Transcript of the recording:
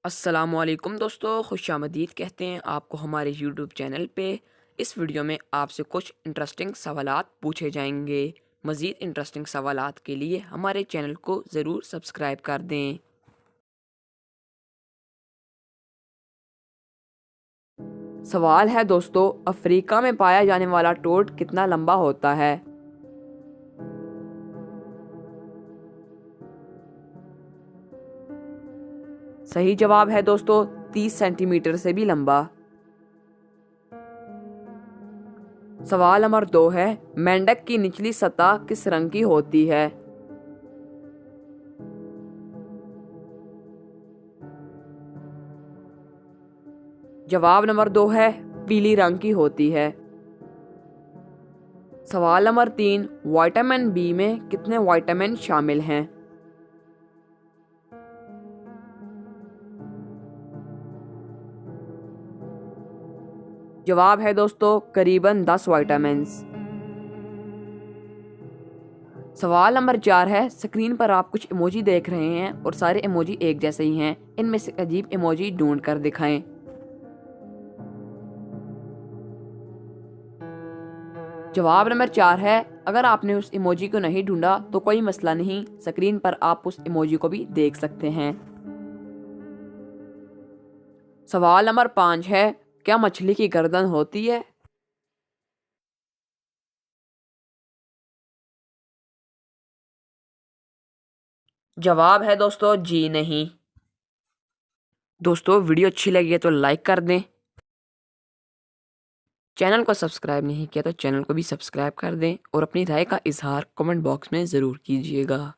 अस्सलामुअलैकुम दोस्तों, खुशामदीद कहते हैं आपको हमारे यूट्यूब चैनल पे। इस वीडियो में आपसे कुछ इंटरेस्टिंग सवालात पूछे जाएंगे। मज़ीद इंटरेस्टिंग सवालात के लिए हमारे चैनल को ज़रूर सब्सक्राइब कर दें। सवाल है दोस्तों, अफ्रीका में पाया जाने वाला टोड कितना लंबा होता है? सही जवाब है दोस्तों, 30 सेंटीमीटर से भी लंबा। सवाल नंबर 2 है, मेंढक की निचली सतह किस रंग की होती है? जवाब नंबर 2 है, पीली रंग की होती है। सवाल नंबर 3, विटामिन बी में कितने विटामिन शामिल हैं? जवाब है दोस्तों, करीबन 10 विटामिन्स। सवाल नंबर 4 है, स्क्रीन पर आप कुछ इमोजी देख रहे हैं और सारे इमोजी एक जैसे ही हैं। इनमें से अजीब इमोजी ढूंढ कर दिखाएं। जवाब नंबर 4 है, अगर आपने उस इमोजी को नहीं ढूंढा तो कोई मसला नहीं, स्क्रीन पर आप उस इमोजी को भी देख सकते हैं। सवाल नंबर 5 है, क्या मछली की गर्दन होती है? जवाब है दोस्तों, जी नहीं। दोस्तों, वीडियो अच्छी लगी है तो लाइक कर दें। चैनल को सब्सक्राइब नहीं किया तो चैनल को भी सब्सक्राइब कर दें और अपनी राय का इजहार कमेंट बॉक्स में ज़रूर कीजिएगा।